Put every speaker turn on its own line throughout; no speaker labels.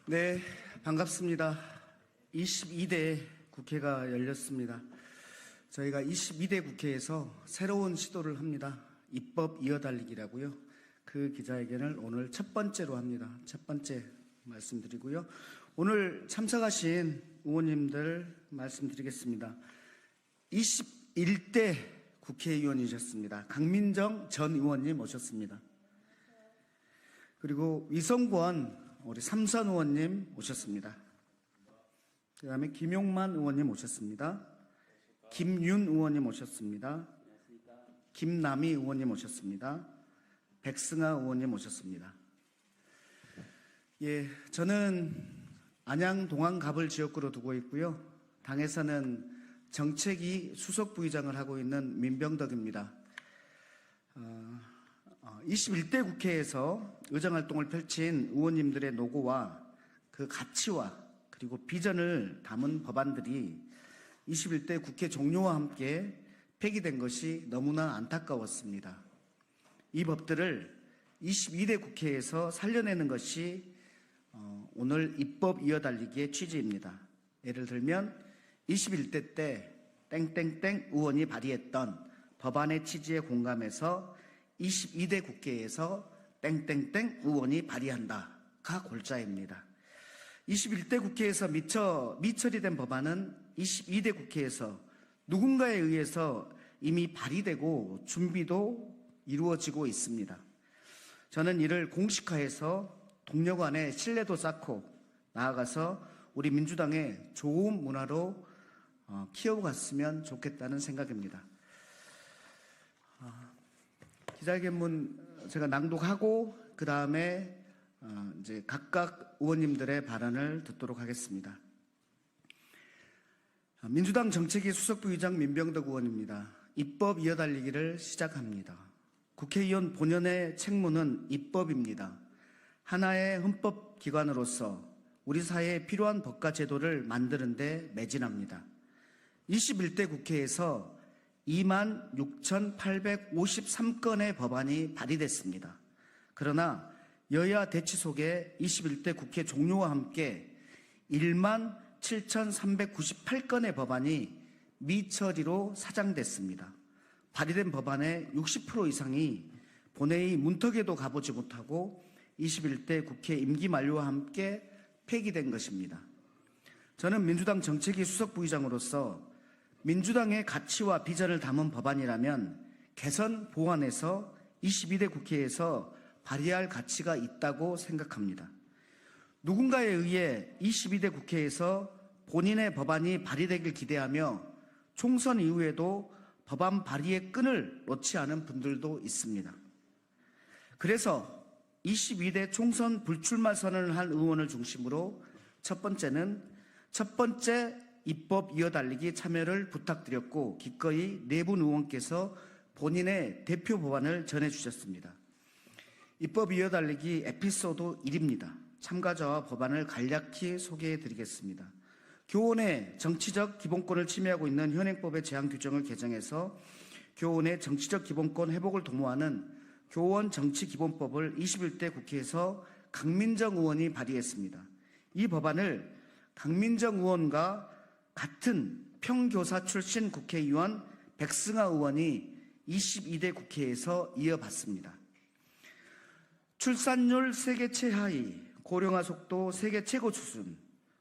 네, 반갑습니다. 22대 국회가 열렸습니다. 저희가 22대 국회에서 새로운 시도를 합니다. 입법 이어달리기라고요. 그 기자회견을 오늘 첫 번째로 합니다. 첫 번째 말씀드리고요. 오늘 참석하신 의원님들 말씀드리겠습니다. 21대 국회의원이셨습니다. 강민정 전 의원님 오셨습니다. 그리고 위성권 우리 삼선 의원님 오셨습니다. 그 다음에 김용만 의원님 오셨습니다. 김윤 의원님 오셨습니다. 김남희 의원님 오셨습니다. 백승아 의원님 오셨습니다. 예, 저는 안양 동안갑을 지역구로 두고 있고요. 당에서는 정책위 수석 부의장을 하고 있는 민병덕입니다. 21대 국회에서 의정활동을 펼친 의원님들의 노고와 그 가치와 그리고 비전을 담은 법안들이 21대 국회 종료와 함께 폐기된 것이 너무나 안타까웠습니다. 이 법들을 22대 국회에서 살려내는 것이 오늘 입법 이어달리기의 취지입니다. 예를 들면 21대 때 땡땡땡 의원이 발의했던 법안의 취지에 공감해서 22대 국회에서 땡땡땡 의원이 발의한다가 골자입니다. 21대 국회에서 미처리된 법안은 22대 국회에서 누군가에 의해서 이미 발의되고 준비도 이루어지고 있습니다. 저는 이를 공식화해서 동료 간의 신뢰도 쌓고 나아가서 우리 민주당의 좋은 문화로 키워갔으면 좋겠다는 생각입니다. 기자회견문 제가 낭독하고 그 다음에 이제 각각 의원님들의 발언을 듣도록 하겠습니다. 민주당 정책위 수석부의장 민병덕 의원입니다. 입법 이어달리기를 시작합니다. 국회의원 본연의 책무는 입법입니다. 하나의 헌법기관으로서 우리 사회에 필요한 법과 제도를 만드는 데 매진합니다. 21대 국회에서 26,853건의 법안이 발의됐습니다. 그러나 여야 대치 속에 21대 국회 종료와 함께 17,398건의 법안이 미처리로 사장됐습니다. 발의된 법안의 60% 이상이 본회의 문턱에도 가보지 못하고 21대 국회 임기 만료와 함께 폐기된 것입니다. 저는 민주당 정책위 수석부의장으로서 민주당의 가치와 비전을 담은 법안이라면 개선 보완해서 22대 국회에서 발의할 가치가 있다고 생각합니다. 누군가에 의해 22대 국회에서 본인의 법안이 발의되길 기대하며 총선 이후에도 법안 발의의 끈을 놓지 않은 분들도 있습니다. 그래서 22대 총선 불출마 선언을 한 의원을 중심으로 첫 번째 입법 이어달리기 참여를 부탁드렸고 기꺼이 네 분 의원께서 본인의 대표 법안을 전해주셨습니다. 입법 이어달리기 에피소드 1입니다. 참가자와 법안을 간략히 소개해드리겠습니다. 교원의 정치적 기본권을 침해하고 있는 현행법의 제한 규정을 개정해서 교원의 정치적 기본권 회복을 도모하는 교원 정치기본법을 21대 국회에서 강민정 의원이 발의했습니다. 이 법안을 강민정 의원과 같은 평교사 출신 국회의원 백승아 의원이 22대 국회에서 이어받습니다. 출산율 세계 최하위, 고령화 속도 세계 최고 수준,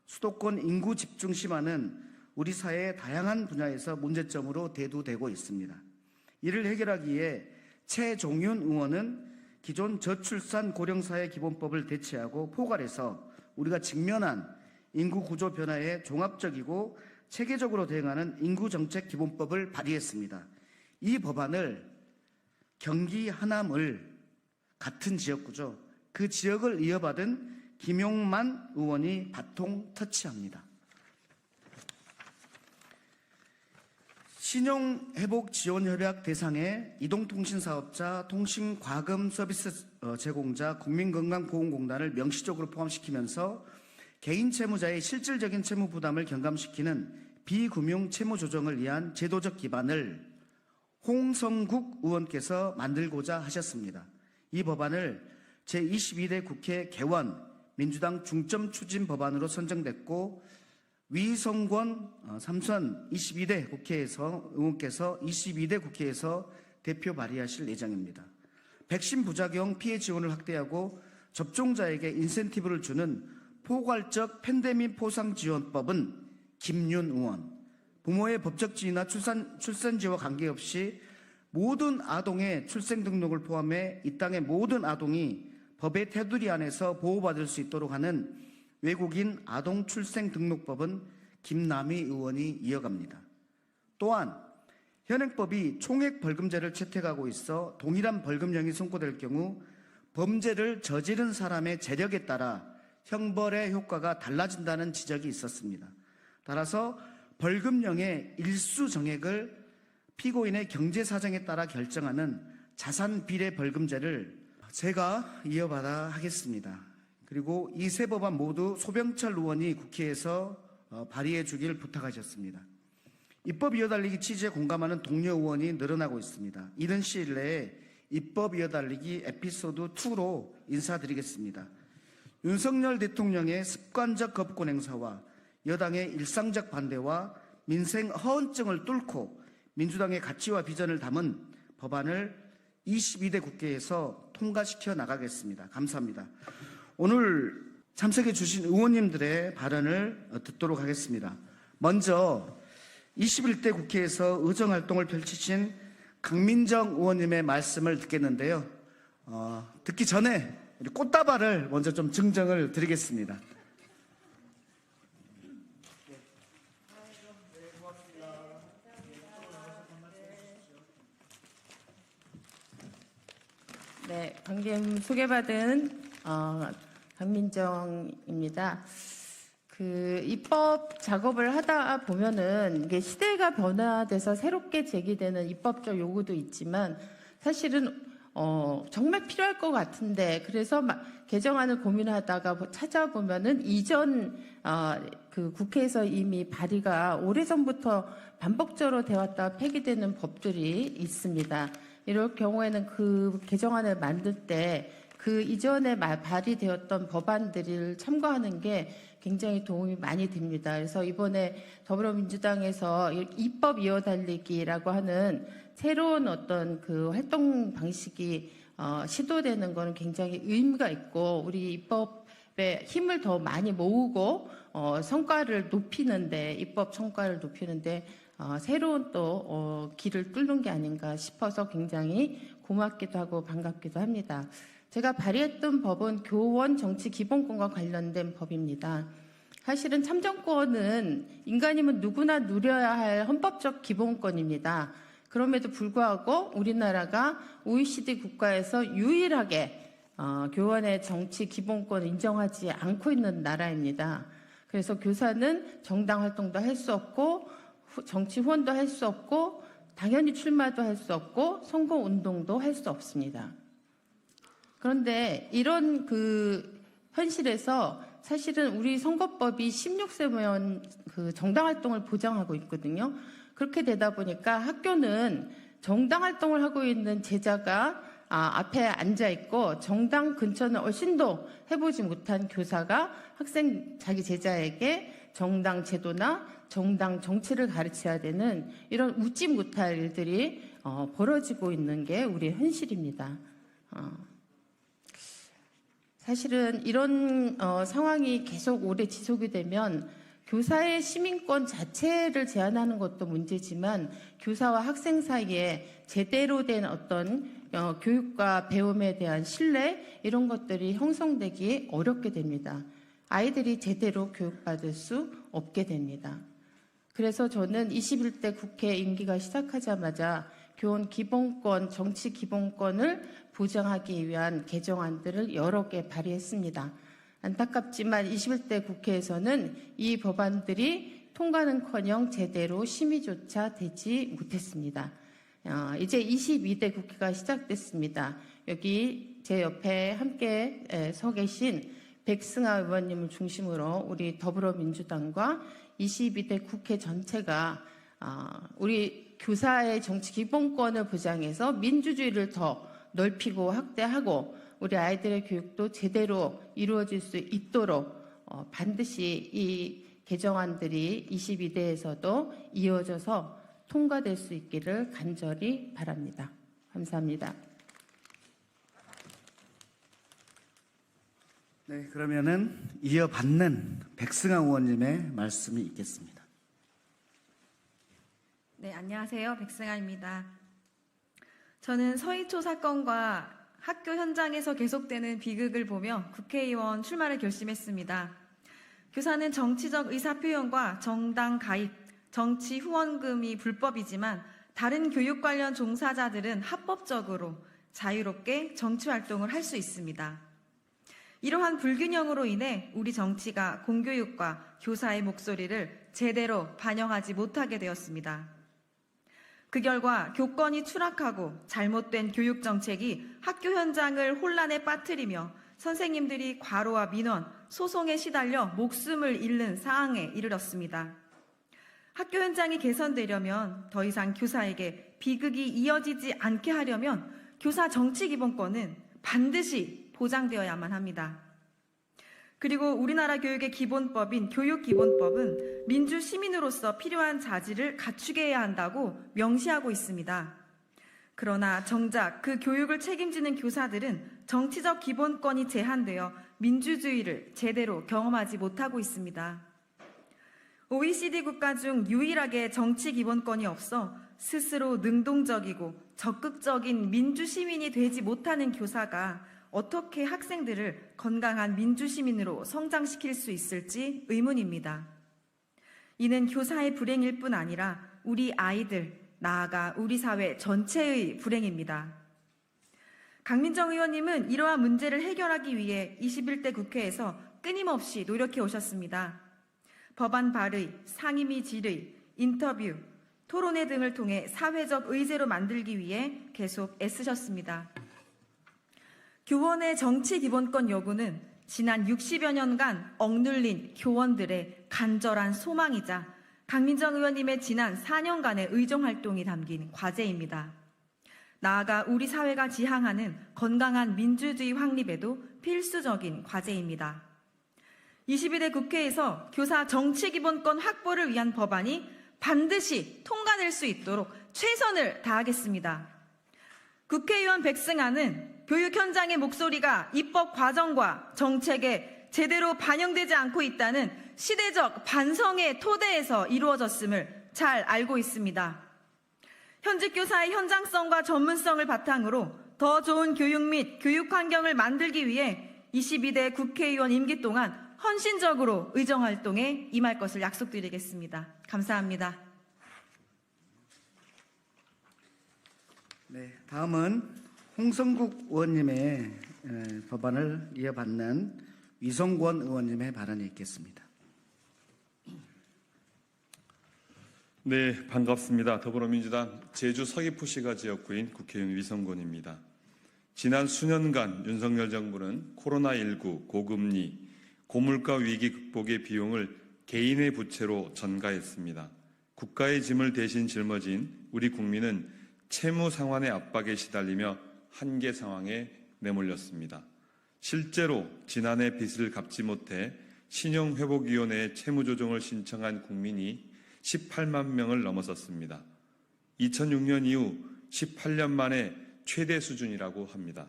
수도권 인구 집중 심화는 우리 사회의 다양한 분야에서 문제점으로 대두되고 있습니다. 이를 해결하기 위해 최종윤 의원은 기존 저출산 고령사회 기본법을 대체하고 포괄해서 우리가 직면한 인구 구조 변화에 종합적이고 체계적으로 대응하는 인구정책 기본법을 발의했습니다. 이 법안을 경기 하남을 같은 지역구죠. 그 지역을 이어받은 김용만 의원이 바통 터치합니다. 신용회복지원협약 대상의 이동통신사업자, 통신과금 서비스 제공자, 국민건강보험공단을 명시적으로 포함시키면서 개인 채무자의 실질적인 채무 부담을 경감시키는 비금융 채무 조정을 위한 제도적 기반을 홍성국 의원께서 만들고자 하셨습니다. 이 법안을 제22대 국회 개원 민주당 중점 추진 법안으로 선정됐고 위성권 삼선 22대 의원께서 22대 국회에서 대표 발의하실 예정입니다. 백신 부작용 피해 지원을 확대하고 접종자에게 인센티브를 주는 포괄적 팬데믹 포상지원법은 김윤 의원, 부모의 법적 지위나 출산지와 관계없이 모든 아동의 출생 등록을 포함해 이 땅의 모든 아동이 법의 테두리 안에서 보호받을 수 있도록 하는 외국인 아동 출생 등록법은 김남희 의원이 이어갑니다. 또한 현행법이 총액 벌금제를 채택하고 있어 동일한 벌금형이 선고될 경우 범죄를 저지른 사람의 재력에 따라 형벌의 효과가 달라진다는 지적이 있었습니다. 따라서 벌금형의 일수 정액을 피고인의 경제 사정에 따라 결정하는 자산 비례 벌금제를 제가 이어받아 하겠습니다. 그리고 이 세 법안 모두 소병철 의원이 국회에서 발의해 주길 부탁하셨습니다. 입법 이어달리기 취지에 공감하는 동료 의원이 늘어나고 있습니다. 이른 시일 내에 입법 이어달리기 에피소드 2로 인사드리겠습니다. 윤석열 대통령의 습관적 거부권 행사와 여당의 일상적 반대와 민생 허언증을 뚫고 민주당의 가치와 비전을 담은 법안을 22대 국회에서 통과시켜 나가겠습니다. 감사합니다. 오늘 참석해 주신 의원님들의 발언을 듣도록 하겠습니다. 먼저 21대 국회에서 의정활동을 펼치신 강민정 의원님의 말씀을 듣겠는데요. 듣기 전에 우리 꽃다발을 먼저 좀 증정을 드리겠습니다.
네, 방금 소개받은 강민정입니다. 그 입법 작업을 하다 보면은 이게 시대가 변화돼서 새롭게 제기되는 입법적 요구도 있지만 사실은 정말 필요할 것 같은데 그래서 개정안을 고민하다가 찾아보면은 이전 그 국회에서 이미 발의가 오래전부터 반복적으로 되었다 폐기되는 법들이 있습니다. 이럴 경우에는 그 개정안을 만들 때 그 이전에 발의되었던 법안들을 참고하는 게 굉장히 도움이 많이 됩니다. 그래서 이번에 더불어민주당에서 입법 이어달리기라고 하는 새로운 어떤 그 활동 방식이 시도되는 것은 굉장히 의미가 있고 우리 입법에 힘을 더 많이 모으고 성과를 높이는데 입법 성과를 높이는데 새로운 또 길을 뚫는 게 아닌가 싶어서 굉장히 고맙기도 하고 반갑기도 합니다. 제가 발의했던 법은 교원 정치 기본권과 관련된 법입니다. 사실은 참정권은 인간이면 누구나 누려야 할 헌법적 기본권입니다. 그럼에도 불구하고 우리나라가 OECD 국가에서 유일하게 교원의 정치 기본권을 인정하지 않고 있는 나라입니다. 그래서 교사는 정당 활동도 할 수 없고 정치 후원도 할 수 없고 당연히 출마도 할 수 없고 선거 운동도 할 수 없습니다. 그런데 이런 그 현실에서 사실은 우리 선거법이 16세면 그 정당 활동을 보장하고 있거든요. 그렇게 되다 보니까 학교는 정당 활동을 하고 있는 제자가 앞에 앉아 있고 정당 근처는 얼씬도 해보지 못한 교사가 자기 제자에게 정당 제도나 정당 정치를 가르쳐야 되는 이런 웃지 못할 일들이 벌어지고 있는 게 우리의 현실입니다. 사실은 이런 상황이 계속 오래 지속이 되면 교사의 시민권 자체를 제한하는 것도 문제지만 교사와 학생 사이에 제대로 된 어떤 교육과 배움에 대한 신뢰 이런 것들이 형성되기 어렵게 됩니다. 아이들이 제대로 교육받을 수 없게 됩니다. 그래서 저는 21대 국회 임기가 시작하자마자 교원 기본권, 정치 기본권을 보장하기 위한 개정안들을 여러 개 발의했습니다. 안타깝지만 21대 국회에서는 이 법안들이 통과는커녕 제대로 심의조차 되지 못했습니다. 이제 22대 국회가 시작됐습니다. 여기 제 옆에 함께 서 계신 백승아 의원님을 중심으로 우리 더불어민주당과 22대 국회 전체가 우리 교사의 정치 기본권을 보장해서 민주주의를 더 넓히고 확대하고 우리 아이들의 교육도 제대로 이루어질 수 있도록 반드시 이 개정안들이 22대에서도 이어져서 통과될 수 있기를 간절히 바랍니다. 감사합니다.
네, 그러면은 이어받는 백승환 의원님의 말씀이 있겠습니다.
네, 안녕하세요. 백승아입니다. 저는 서희초 사건과 학교 현장에서 계속되는 비극을 보며 국회의원 출마를 결심했습니다. 교사는 정치적 의사표현과 정당 가입, 정치 후원금이 불법이지만 다른 교육 관련 종사자들은 합법적으로 자유롭게 정치 활동을 할 수 있습니다. 이러한 불균형으로 인해 우리 정치가 공교육과 교사의 목소리를 제대로 반영하지 못하게 되었습니다. 그 결과 교권이 추락하고 잘못된 교육 정책이 학교 현장을 혼란에 빠뜨리며 선생님들이 과로와 민원, 소송에 시달려 목숨을 잃는 상황에 이르렀습니다. 학교 현장이 개선되려면 더 이상 교사에게 비극이 이어지지 않게 하려면 교사 정치 기본권은 반드시 보장되어야만 합니다. 그리고 우리나라 교육의 기본법인 교육기본법은 민주 시민으로서 필요한 자질을 갖추게 해야 한다고 명시하고 있습니다. 그러나 정작 그 교육을 책임지는 교사들은 정치적 기본권이 제한되어 민주주의를 제대로 경험하지 못하고 있습니다. OECD 국가 중 유일하게 정치 기본권이 없어 스스로 능동적이고 적극적인 민주 시민이 되지 못하는 교사가 어떻게 학생들을 건강한 민주시민으로 성장시킬 수 있을지 의문입니다. 이는 교사의 불행일 뿐 아니라 우리 아이들, 나아가 우리 사회 전체의 불행입니다. 강민정 의원님은 이러한 문제를 해결하기 위해 21대 국회에서 끊임없이 노력해 오셨습니다. 법안 발의, 상임위 질의, 인터뷰, 토론회 등을 통해 사회적 의제로 만들기 위해 계속 애쓰셨습니다. 교원의 정치 기본권 요구는 지난 60여 년간 억눌린 교원들의 간절한 소망이자 강민정 의원님의 지난 4년간의 의정활동이 담긴 과제입니다. 나아가 우리 사회가 지향하는 건강한 민주주의 확립에도 필수적인 과제입니다. 22대 국회에서 교사 정치 기본권 확보를 위한 법안이 반드시 통과될 수 있도록 최선을 다하겠습니다. 국회의원 백승아는 교육 현장의 목소리가 입법 과정과 정책에 제대로 반영되지 않고 있다는 시대적 반성의 토대에서 이루어졌음을 잘 알고 있습니다. 현직 교사의 현장성과 전문성을 바탕으로 더 좋은 교육 및 교육 환경을 만들기 위해 22대 국회의원 임기 동안 헌신적으로 의정활동에 임할 것을 약속드리겠습니다. 감사합니다.
네, 다음은 홍성국 의원님의 법안을 이어받는 위성권 의원님의 발언이 있겠습니다.
네, 반갑습니다. 더불어민주당 제주 서귀포시가 지역구인 국회의원 위성권입니다. 지난 수년간 윤석열 정부는 코로나19, 고금리, 고물가 위기 극복의 비용을 개인의 부채로 전가했습니다. 국가의 짐을 대신 짊어진 우리 국민은 채무 상환의 압박에 시달리며 한계 상황에 내몰렸습니다. 실제로 지난해 빚을 갚지 못해 신용회복위원회에 채무조정을 신청한 국민이 18만 명을 넘어섰습니다. 2006년 이후 18년 만에 최대 수준이라고 합니다.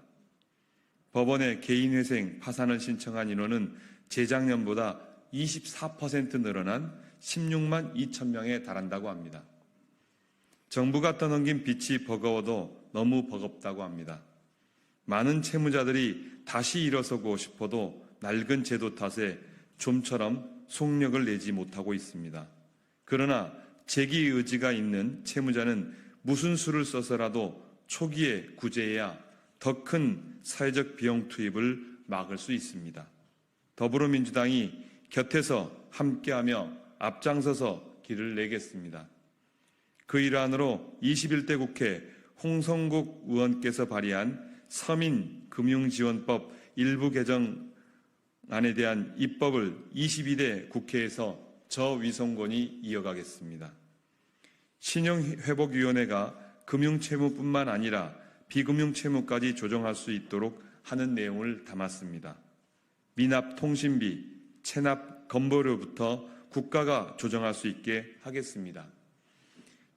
법원에 개인회생 파산을 신청한 인원은 재작년보다 24% 늘어난 16만 2천 명에 달한다고 합니다. 정부가 떠넘긴 빚이 버거워도 너무 버겁다고 합니다. 많은 채무자들이 다시 일어서고 싶어도 낡은 제도 탓에 좀처럼 속력을 내지 못하고 있습니다. 그러나 재기 의지가 있는 채무자는 무슨 수를 써서라도 초기에 구제해야 더 큰 사회적 비용 투입을 막을 수 있습니다. 더불어민주당이 곁에서 함께하며 앞장서서 길을 내겠습니다. 그 일환으로 21대 국회 홍성국 의원께서 발의한 서민금융지원법 일부 개정안에 대한 입법을 22대 국회에서 저 위성권이 이어가겠습니다. 신용회복위원회가 금융채무뿐만 아니라 비금융채무까지 조정할 수 있도록 하는 내용을 담았습니다. 미납 통신비, 체납 건보료부터 국가가 조정할 수 있게 하겠습니다.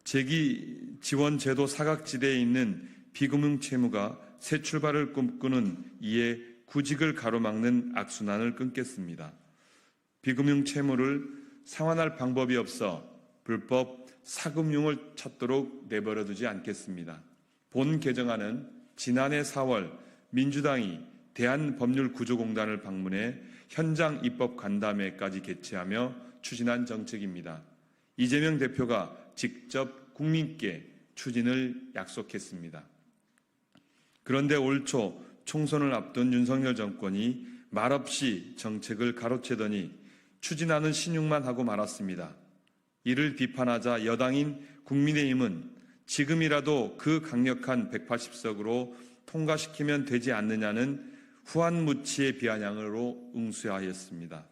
재기 지원 제도 사각지대에 있는 비금융 채무가 새 출발을 꿈꾸는 이에 구직을 가로막는 악순환을 끊겠습니다. 비금융 채무를 상환할 방법이 없어 불법 사금융을 찾도록 내버려두지 않겠습니다. 본 개정안은 지난해 4월 민주당이 대한법률구조공단을 방문해 현장 입법 간담회까지 개최하며 추진한 정책입니다. 이재명 대표가 직접 국민께 추진을 약속했습니다. 그런데 올 초 총선을 앞둔 윤석열 정권이 말없이 정책을 가로채더니 추진하는 신용만 하고 말았습니다. 이를 비판하자 여당인 국민의힘은 지금이라도 그 강력한 180석으로 통과시키면 되지 않느냐는 후한무치의 비아냥으로 응수하였습니다.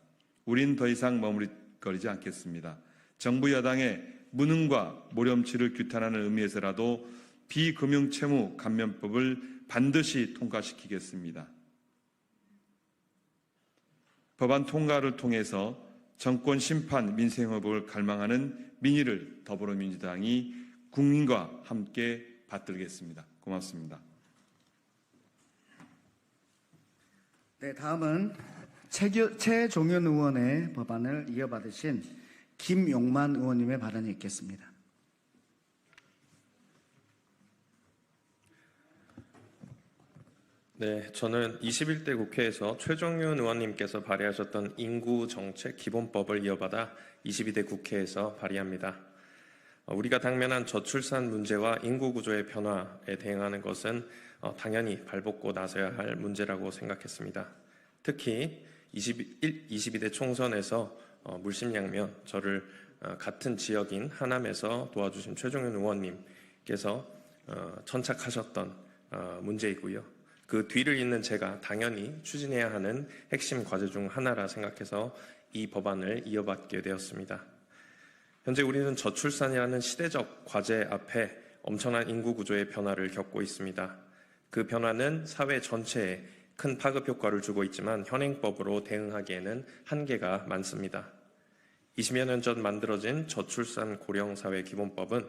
우린 더 이상 머무르거리지 않겠습니다. 정부 여당의 무능과 모렴치를 규탄하는 의미에서라도 비금융채무 감면법을 반드시 통과시키겠습니다. 법안 통과를 통해서 정권 심판 민생회복을 갈망하는 민의를 더불어민주당이 국민과 함께 받들겠습니다. 고맙습니다.
네, 다음은 최종현 의원의 법안을 이어받으신 김용만 의원님의 발언이 있겠습니다.
네, 저는 21대 국회에서 최종윤 의원님께서 발의하셨던 인구정책 기본법을 이어받아 22대 국회에서 발의합니다. 우리가 당면한 저출산 문제와 인구구조의 변화에 대응하는 것은 당연히 발벗고 나서야 할 문제라고 생각했습니다. 특히 22대 총선에서 물심양면 저를 같은 지역인 하남에서 도와주신 최종윤 의원님께서 천착하셨던 문제이고요. 그 뒤를 잇는 제가 당연히 추진해야 하는 핵심 과제 중 하나라 생각해서 이 법안을 이어받게 되었습니다. 현재 우리는 저출산이라는 시대적 과제 앞에 엄청난 인구 구조의 변화를 겪고 있습니다. 그 변화는 사회 전체에 큰 파급 효과를 주고 있지만 현행법으로 대응하기에는 한계가 많습니다. 20여 년 전 만들어진 저출산 고령사회 기본법은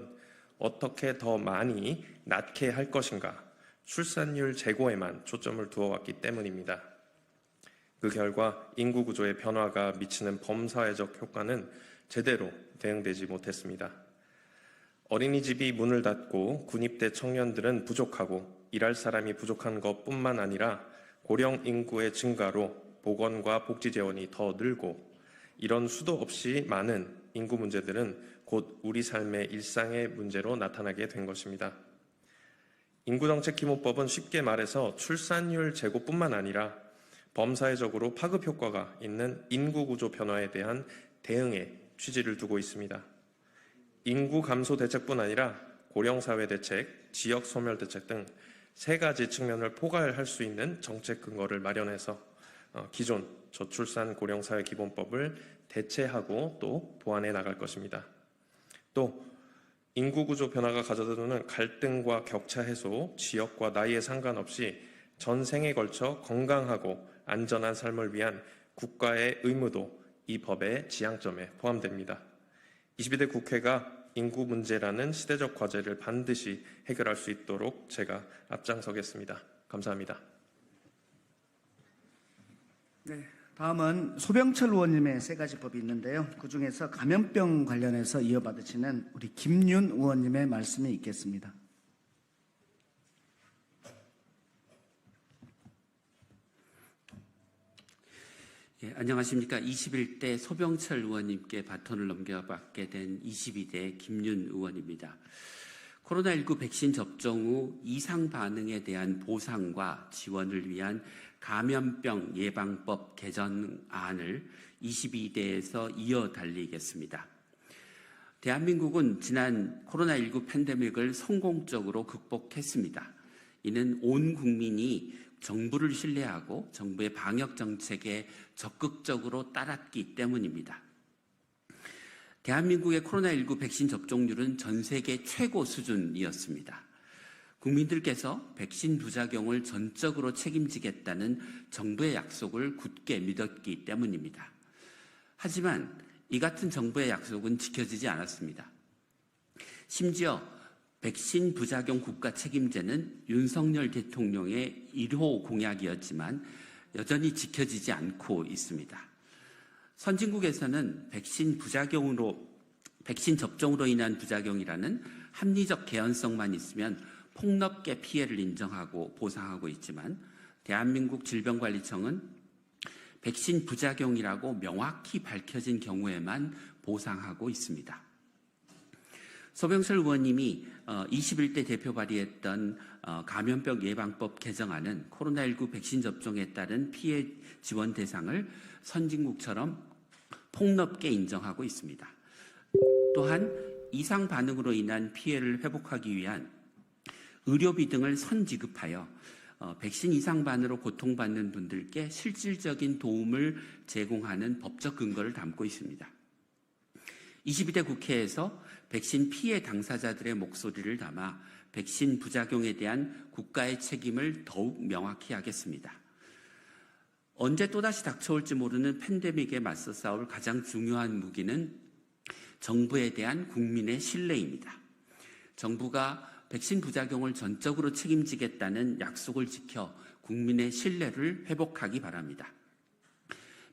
어떻게 더 많이 낳게 할 것인가, 출산율 제고에만 초점을 두어왔기 때문입니다. 그 결과 인구 구조의 변화가 미치는 범사회적 효과는 제대로 대응되지 못했습니다. 어린이집이 문을 닫고 군입대 청년들은 부족하고 일할 사람이 부족한 것뿐만 아니라 고령 인구의 증가로 보건과 복지 재원이 더 늘고 이런 수도 없이 많은 인구 문제들은 곧 우리 삶의 일상의 문제로 나타나게 된 것입니다. 인구정책 기본법은 쉽게 말해서 출산율 제고뿐만 아니라 범사회적으로 파급 효과가 있는 인구구조 변화에 대한 대응에 취지를 두고 있습니다. 인구 감소 대책뿐 아니라 고령사회 대책, 지역 소멸 대책 등 세 가지 측면을 포괄할 수 있는 정책 근거를 마련해서 기존 저출산 고령사회 기본법을 대체하고 또 보완해 나갈 것입니다. 또 인구구조 변화가 가져다주는 갈등과 격차 해소, 지역과 나이에 상관없이 전생에 걸쳐 건강하고 안전한 삶을 위한 국가의 의무도 이 법의 지향점에 포함됩니다. 22대 국회가 인구 문제라는 시대적 과제를 반드시 해결할 수 있도록 제가 앞장서겠습니다. 감사합니다.
네, 다음은 소병철 의원님의 세 가지 법이 있는데요. 그중에서 감염병 관련해서 이어받으시는 우리 김윤 의원님의 말씀이 있겠습니다.
예, 안녕하십니까. 21대 소병철 의원님께 바톤을 넘겨받게 된 22대 김윤 의원입니다. 코로나19 백신 접종 후 이상 반응에 대한 보상과 지원을 위한 감염병 예방법 개정안을 22대에서 이어 달리겠습니다. 대한민국은 지난 코로나19 팬데믹을 성공적으로 극복했습니다. 이는 온 국민이 정부를 신뢰하고 정부의 방역 정책에 적극적으로 따랐기 때문입니다. 대한민국의 코로나19 백신 접종률은 전 세계 최고 수준이었습니다. 국민들께서 백신 부작용을 전적으로 책임지겠다는 정부의 약속을 굳게 믿었기 때문입니다. 하지만 이 같은 정부의 약속은 지켜지지 않았습니다. 심지어 백신 부작용 국가 책임제는 윤석열 대통령의 1호 공약이었지만 여전히 지켜지지 않고 있습니다. 선진국에서는 백신 접종으로 인한 부작용이라는 합리적 개연성만 있으면 폭넓게 피해를 인정하고 보상하고 있지만 대한민국 질병관리청은 백신 부작용이라고 명확히 밝혀진 경우에만 보상하고 있습니다. 소병철 의원님이 21대 대표 발의했던 감염병 예방법 개정안은 코로나19 백신 접종에 따른 피해 지원 대상을 선진국처럼 폭넓게 인정하고 있습니다. 또한 이상 반응으로 인한 피해를 회복하기 위한 의료비 등을 선지급하여 백신 이상 반응으로 고통받는 분들께 실질적인 도움을 제공하는 법적 근거를 담고 있습니다. 22대 국회에서 백신 피해 당사자들의 목소리를 담아 백신 부작용에 대한 국가의 책임을 더욱 명확히 하겠습니다. 언제 또다시 닥쳐올지 모르는 팬데믹에 맞서 싸울 가장 중요한 무기는 정부에 대한 국민의 신뢰입니다. 정부가 백신 부작용을 전적으로 책임지겠다는 약속을 지켜 국민의 신뢰를 회복하기 바랍니다.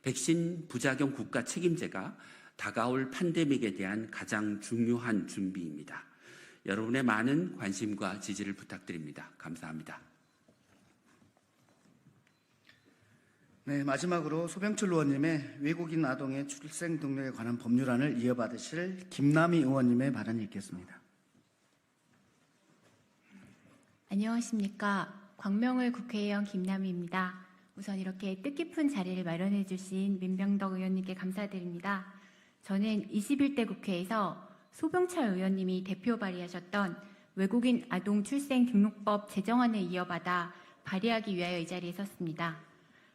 백신 부작용 국가 책임제가 다가올 팬데믹에 대한 가장 중요한 준비입니다. 여러분의 많은 관심과 지지를 부탁드립니다. 감사합니다.
네, 마지막으로 소병철 의원님의 외국인 아동의 출생 등록에 관한 법률안을 이어받으실 김남희 의원님의 발언이 있겠습니다.
안녕하십니까. 광명을 국회의원 김남희입니다. 우선 이렇게 뜻깊은 자리를 마련해 주신 민병덕 의원님께 감사드립니다. 저는 21대 국회에서 소병철 의원님이 대표 발의하셨던 외국인 아동 출생 등록법 제정안을 이어받아 발의하기 위하여 이 자리에 섰습니다.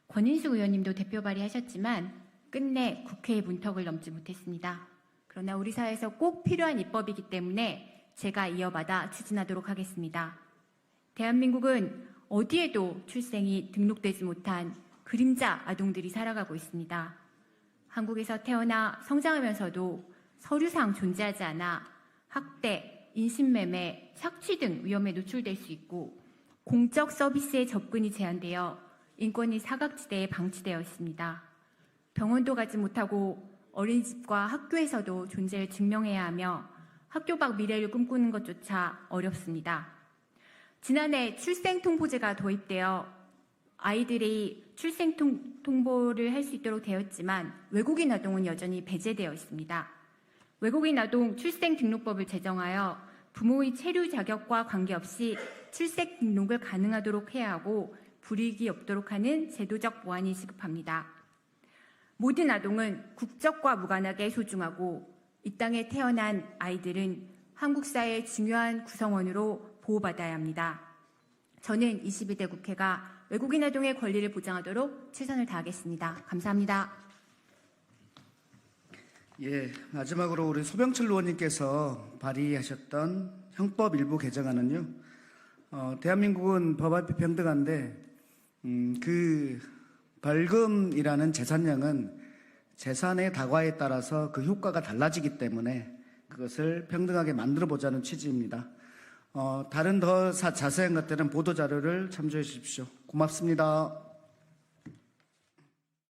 권인숙 의원님도 대표 발의하셨지만 끝내 국회의 문턱을 넘지 못했습니다. 그러나 우리 사회에서 꼭 필요한 입법이기 때문에 제가 이어받아 추진하도록 하겠습니다. 대한민국은 어디에도 출생이 등록되지 못한 그림자 아동들이 살아가고 있습니다. 한국에서 태어나 성장하면서도 서류상 존재하지 않아 학대, 인신매매, 착취 등 위험에 노출될 수 있고 공적 서비스의 접근이 제한되어 인권이 사각지대에 방치되어 있습니다. 병원도 가지 못하고 어린이집과 학교에서도 존재를 증명해야 하며 학교 밖 미래를 꿈꾸는 것조차 어렵습니다. 지난해 출생통보제가 도입되어 아이들이 출생통보를 할 수 있도록 되었지만 외국인 아동은 여전히 배제되어 있습니다. 외국인 아동 출생등록법을 제정하여 부모의 체류 자격과 관계없이 출생 등록을 가능하도록 해야 하고 불이익이 없도록 하는 제도적 보완이 시급합니다. 모든 아동은 국적과 무관하게 소중하고 이 땅에 태어난 아이들은 한국 사회의 중요한 구성원으로 보호받아야 합니다. 저는 22대 국회가 외국인 아동의 권리를 보장하도록 최선을 다하겠습니다. 감사합니다.
예, 마지막으로 우리 소병철 의원님께서 발의하셨던 형법 일부 개정안은요, 대한민국은 법 앞에 평등한데, 그 벌금이라는 재산량은 재산의 다과에 따라서 그 효과가 달라지기 때문에 그것을 평등하게 만들어 보자는 취지입니다. 다른 더 자세한 것들은 보도자료를 참조해 주십시오. 고맙습니다.